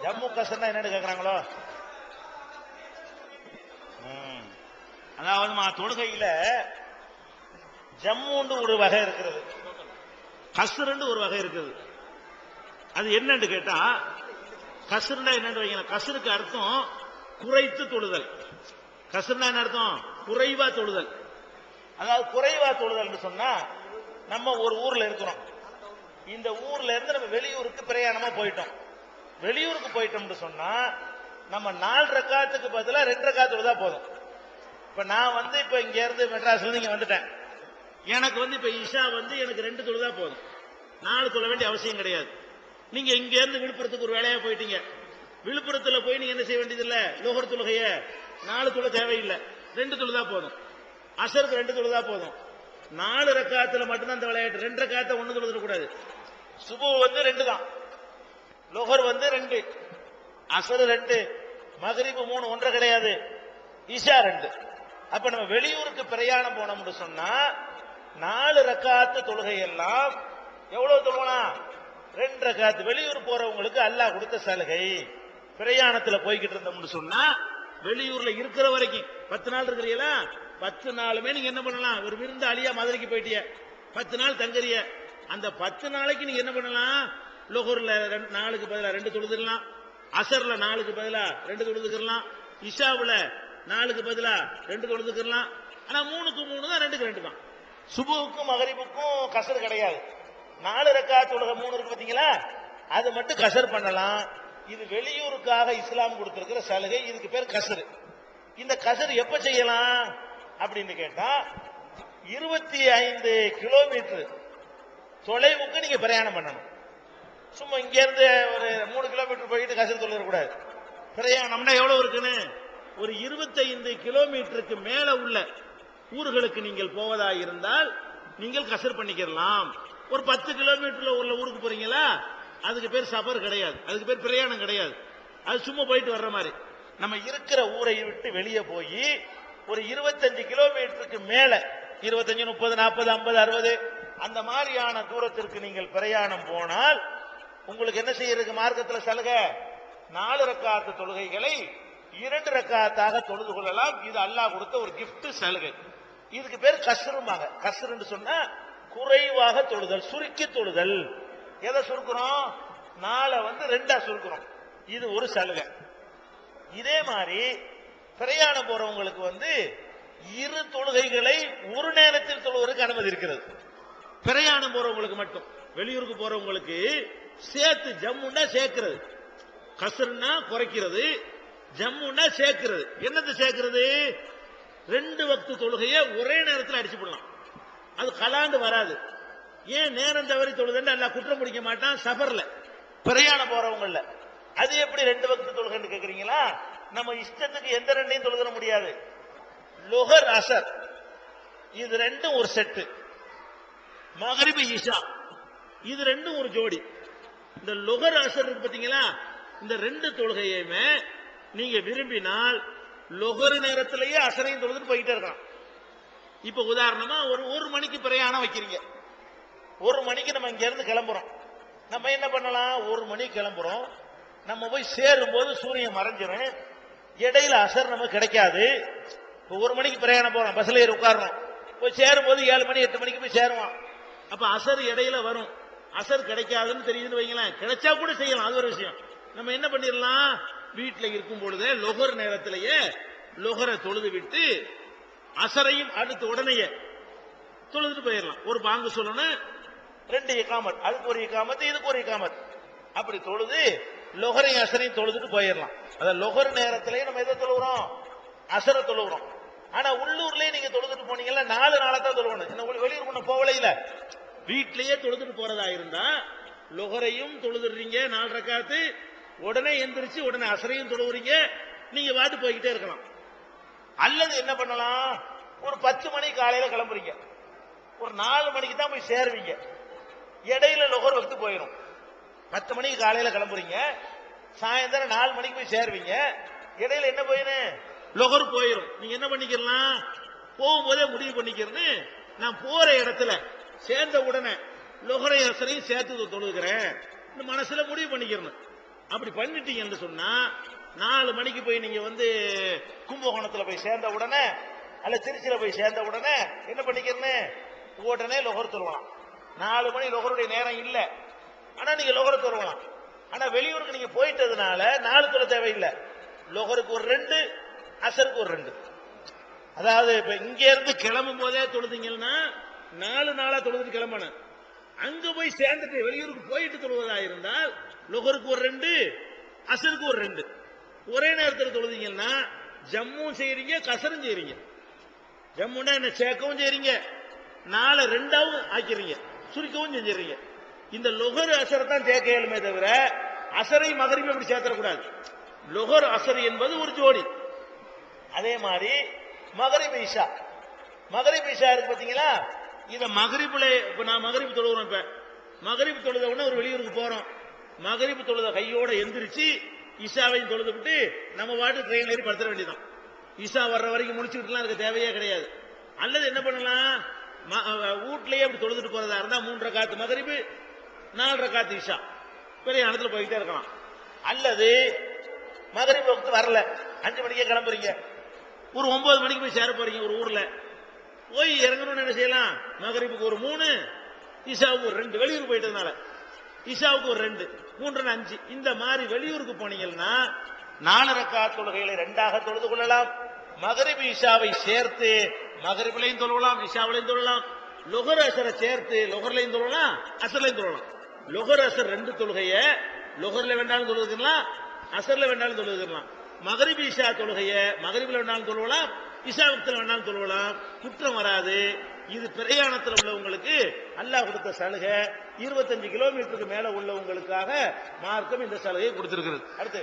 ஜம்மு கசர்னா என்னன்னு கேக்குறாங்களோ? அதாவது தொழுகையில ஜம்முன்னு ஒரு வகை இருக்கிறது, கஸ்ருன்னு ஒரு வகை இருக்குது. அது என்னன்னு கேட்டா, கஸ்ருன்னா என்னன்னு வைங்க. கஸ்ருக்கு அர்த்தம் குறைத்து தொழுதல். கஸ்ருன்னா என்ன அர்த்தம்? குறைவா தொழுதல். அதாவது குறைவா தொழுதல் சொன்னா, நம்ம ஒரு ஊர்ல இருக்கிறோம், இந்த ஊர்ல இருந்து நம்ம வெளியூருக்கு பிரயாணமா போயிட்டோம். வெளியூருக்கு போயிட்டோம்னு சொன்னா நம்ம 4 ரக்காத்துக்கு பதிலா 2 ரக்காத் தொழுதா போதும். இப்ப நான் இப்ப இங்க இருந்து மெட்ராஸ்ல இருந்து இங்க வந்துட்டேன். எனக்கு இப்ப இஷா எனக்கு 2 தொழுதா போதும், 4 தொழ வேண்டிய அவசியம் கிடையாது. நீங்க இங்க இருந்து விழுப்புரத்துக்கு ஒரு வேலையா போயிட்டீங்க. விழுப்புரத்துல போய் நீங்க என்ன செய்ய வேண்டியது இல்ல, லோகர் தொழுகைய 4 தொழ தேவையில்லை, 2 தொழுதா போதும். அசருக்கு 2 தொழுதா போதும். 4 ரக்காத்துல மட்டும்தான் அந்த விளையாட்டு. 2 ரக்காத்த 1 தொழுத கூடாது. சுபு 2 தான், லோகர் 2, அசர் 2, மகரிபு 3, 1 கிடையாது, இஷா 2. அப்ப நம்ம வெளியூருக்கு பிரயாணம் போனோம்னு சொன்னா 4 ரக்காத்து தொழுகை எல்லாம் எவ்வளவு தொழுகலாம்? 2 ரக்காத்து. வெளியூர் போறவங்களுக்கு அல்லாஹ் கொடுத்த சலுகை. பிரயாணத்துல போய்கிட்டு இருந்தோம்னு சொன்னா, வெளியூர்ல இருக்கிற வரைக்கும் 10 நாள் இருக்கிறீங்களா, 10 நாளுமே நீங்க என்ன பண்ணலாம்? ஒரு விருந்து அலியா மதுரைக்கு போயிட்டிய, 10 நாள் தங்குறிய, அந்த 10 நாளைக்கு நீங்க என்ன பண்ணலாம்? லோகர்ல 4க்கு பதிலா 2 தொழுதுக்கலாம், அசர்ல 4க்கு பதிலா 2 தொழுதுக்கலாம், இஷாவுல 4க்கு பதிலா 2 தொழுதுக்கலாம். ஆனா 3க்கு 3 தான், 2க்கு 2 தான். சுபுவுக்கும் மகரிபுக்கும் கசர் கிடையாது. 4 ரக்காத் தொழுகை 3 இருக்கு பாத்தீங்களா, அது மட்டும் கசர் பண்ணலாம். இது வெளியூருக்காக இஸ்லாம் கொடுத்திருக்கிற சலுகை. இதுக்கு பேர் கசர். இந்த கசர் எப்ப செய்யலாம் அப்படின்னு கேட்டா, 25 கிலோமீட்டர் தொலைவுக்கு நீங்க பிரயாணம் பண்ணணும். சும்மா இங்க இருந்து ஒரு 3 கிலோமீட்டர் போயிட்டு கசர் தொழில் கூடாது. பிரயாணம்னா எவ்வளவு இருக்குன்னு, ஒரு 25 கிலோமீட்டருக்கு மேல உள்ள ஊர்களுக்கு நீங்கள் போவதா இருந்தால் நீங்கள் கசர் பண்ணிக்கலாம். ஒரு 10 கிலோமீட்டர்ல உள்ள ஊருக்கு போறீங்களா, அதுக்கு பேர் சஃபர் கிடையாது, அதுக்கு பேர் பிரயாணம் கிடையாது. அது சும்மா போயிட்டு வர்ற மாதிரி. நம்ம இருக்கிற ஊரை விட்டு வெளியே போய் ஒரு 25 கிலோமீட்டருக்கு மேல, 25, 30, 40, 50, 60 அந்த மாதிரியான தூரத்திற்கு நீங்கள் பிரயாணம் போனால் உங்களுக்கு என்ன செய்யறதுக்கு மார்க்கத்தில் சலுகை? 4 ரக்காத்து தொழுகைகளை 2 ரக்காத்தாக தொழுது கொள்ளலாம். இது அல்லாஹ் கொடுத்த ஒரு கிஃப்ட் சலுகை. இதுக்கு பேர் கஸ்ரும்பாங்க. கஸ்ருன்னு சொன்னா குறைவாக தொழுதல், சுருக்கி தொழுதல். எதை சுருக்குறோம்? 4 2ஆ சுருக்குறோம். இது ஒரு சலுகை. இதே மாதிரி பிரயாணம் போறவங்களுக்கு 2 தொழுகைகளை ஒரு நேரத்தில் தொழுவதற்கு அனுமதி இருக்கிறது. பிரயாணம் போறவங்களுக்கு மட்டும். வெளியூருக்கு போறவங்களுக்கு சேர்த்து ஜம்முன்னா சேர்க்கிறது, கஸ்ருன்னா குறைக்கிறது, ஜம்முன்னா சேர்க்கிறது. என்னது சேர்க்கிறது? 2 வக்து தொழுகையை ஒரே நேரத்தில் அடிச்சு போடலாம். அது கலாண்டு வராது. ஏன் நேரம் தவறி தொழுதுன்னு எல்லாம் குற்றம் பிடிக்க மாட்டான் சஃபர்ல, பிரயாணம் போறவங்கள. அது எப்படி 2 வக்து தொழுகைன்னு கேக்குறீங்களா? நம்ம இஷ்டத்துக்கு எந்த 2ஐயும் தொழுத முடியாது. லுஹர் அசர் இது 2ம் ஒரு செட்டு, மகரிப் இஷா இது 2ம் ஒரு ஜோடி. இந்த லுஹர் அசர் இருக்கு பாத்தீங்களா, இந்த 2 தொழுகையுமே நீங்க விரும்பினால் லுஹர் நேரத்திலேயே அசரையும் தொழுதுட்டு போயிட்டே இருக்கலாம். இப்ப உதாரணமா ஒரு மணிக்கு பிரயாணம் வைக்கிறீங்க, 1 மணிக்கு நம்ம இங்க இருந்து கிளம்புறோம். நம்ம என்ன பண்ணலாம்? 1 மணிக்கு கிளம்புறோம், நம்ம போய் சேரும் போது சூரியன் மறைஞ்சிரும், இடையில அசர் நமக்கு கிடைக்காது. இப்போ 1 மணிக்கு பிரயாணம் போறோம், பஸ்ல ஏறி உட்காரணும், போய் சேரும் போது 7 மணி 8 மணிக்கு போய் சேருவான். அப்ப அசர் இடையில வரும், அசர் கிடைக்காதுன்னு தெரியுதுன்னு வைங்களேன். கிடைச்சா கூட செய்யலாம், அது ஒரு விஷயம். நம்ம என்ன பண்ணிடலாம்? வீட்டில் இருக்கும் பொழுதே லொஹர் நேரத்திலேயே லொஹரை தொழுது விட்டு அசரையும் அடுத்து உடனேயே தொழுதுட்டு போயிடலாம். ஒரு பாங்கு சொல்லணும், 2 இகாமத், அதுக்கு ஒரு இகாமத், இதுக்கு ஒரு இகாமத், அப்படி தொழுது லொஹரையும் அசரையும் தொழுதுட்டு போயிடலாம். அதாவது லொஹர் நேரத்திலேயே நம்ம எதை தொழுகிறோம்? அசரை தொழுகிறோம். ஆனா உள்ளூர்லயே நீங்க தொழுதுட்டு போனீங்கன்னா 4 நாளா தான் தொழுவணும். வெளியூர் பண்ண போகல, இல்ல வீட்டிலேயே தொழுதுட்டு போறதா இருந்தா லொஹரையும் தொழுதுறீங்க 4 ரக்காத்து, உடனே எந்திரிச்சு உடனே அசரையும் தொழுவுறீங்க, நீங்க வாட்டு போய்கிட்டே இருக்கலாம். அல்லது என்ன பண்ணலாம்? ஒரு 10 மணி காலையில கிளம்புறீங்க, ஒரு 4 மணிக்கு தான் போய் சேருவீங்க, இடையில லொஹர் வக்து போயிடும். 10 மணிக்கு காலையில கிளம்புறீங்க, சாயந்தரம் 4 மணிக்கு போய் சேருவீங்க, இடையில என்ன போயிடும்? லொஹர் போயிடும். நீங்க என்ன பண்ணிக்கலாம்? போகும்போதே முடிவு பண்ணிக்கிறேன்னு, நான் போற இடத்துல சேர்ந்த உடனே லொஹரை அசரையும் சேர்த்து தொழுகிறேன் மனசுல முடிவு பண்ணிக்கிறேன். அப்படி பண்ணிட்டீங்கன்னு சொன்னா 4 மணிக்கு போய் நீங்க வந்து கும்பகோணத்துல போய் சேர்ந்த உடனே அல்ல திருச்சியில போய் சேர்ந்த உடனே என்ன பண்ணிக்கிறேன்னு உடனே லொஹர் தொழுவலாம். 4 மணி லொஹருடைய நேரம் இல்ல, ஆனா நீங்க லொஹர் தொழுவலாம். ஆனா வெளியூருக்கு நீங்க போயிட்டதுனால 4 தொழ தேவையில்லை. லொஹருக்கு ஒரு 2, அசருக்கு ஒரு 2. அதாவது இப்ப இங்க இருந்து கிளம்பும் போதே தொழுதீங்கன்னா 4 நாளா தொழுதுட்டு கிளம்பணும். அங்க போய் சேர்ந்துட்டு வெளியூருக்கு போயிட்டு தொழுவதா இருந்தால் லொஹருக்கு ஒரு 2, அசருக்கு ஒரு 2. ஒரே நேரத்தில் தொழுதீங்கன்னா ஜம்மும் செய்யறீங்க, கசரும் செய்யறீங்க. ஜம்முன்னா என்ன சேர்க்கவும் செய்யறீங்க, 4 2ஆவும் ஆக்கிறீங்க, சுருக்கவும் செஞ்சிடறீங்க. இந்த லொஹர் அசரை தான் சேர்க்க இயலுமே தவிர அசரை மகரிபை அப்படி சேர்த்தக்கூடாது. லொஹர் அசர் என்பது ஒரு ஜோடி. அதே மாதிரி மகரிப் இஷா, மகரிப் இஷா இருக்கு பாத்தீங்களா, இத மகரிபுல இப்ப நான் மகரிப் தொழுகிறோம். இப்ப மகரிப் தொழுத உடனே ஒரு வெளியூருக்கு போறோம். மகரிப் தொழுத கையோட எந்திரிச்சு இஷாவையும் தொழுது விட்டு நம்ம வாட்டு ட்ரெயின் ஏறி படுத்துற வேண்டியதான். இஷா வர்ற வரைக்கும் முடிச்சுக்கிட்டுலாம் இருக்க தேவையே கிடையாது. அல்லது என்ன பண்ணலாம், வீட்லயே அப்படி தொழுதுட்டு போறதா இருந்தா 3 ரக்காத்து மகரிபு 4 ரக்காத்து இஷா பெரிய இடத்துல போயிட்டே இருக்கலாம். அல்லது மகரிப் வக்து வரல, 5 மணிக்கே கிளம்புறீங்க, ஒரு 9 மணிக்கு போய் சேர போறீங்க ஒரு ஊர்ல, போய் இறங்கணும்னு என்ன செய்யலாம், மகரிபுக்கு ஒரு 3, இஷாவுக்கு ஒரு 2, வெளியூர் போயிட்டதுனால இஷாவுக்கு ஒரு 2, 3 5. இந்த மாதிரி வெளியூருக்கு போனீங்கன்னா 4 ரக்காத் தொழுகைகளை 2ஆக தொழுது கொள்ளலாம். மகரிப் இஷாவை சேர்த்து மகரிபிலையும் தொழுவலாம், இஷாவிலையும் தொழலாம். லொஹர் அசரை சேர்த்து லொஹர்லையும் தொழலாம், அசர்லையும் தொழலாம். லொஹர் அசர் 2 தொழுகைய லொஹர்ல வேண்டாலும் தொழுதுக்கலாம், அசர்ல வேண்டாலும் தொழுதுக்கலாம். மகரிப் இஷா தொழுகைய மகரிபில் வேண்டாலும் தொழுவலாம், இஷா வக்தில் வேண்டாலும் தொழுவலாம், குற்றம் வராது. இது பிரயாணத்தில் உள்ளவங்களுக்கு அல்லாஹ் கொடுத்த சலுகை. 25 கிலோமீட்டருக்கு மேல உள்ளவங்களுக்காக மார்க்கம் இந்த சலுகையை கொடுத்திருக்கிறது. அடுத்து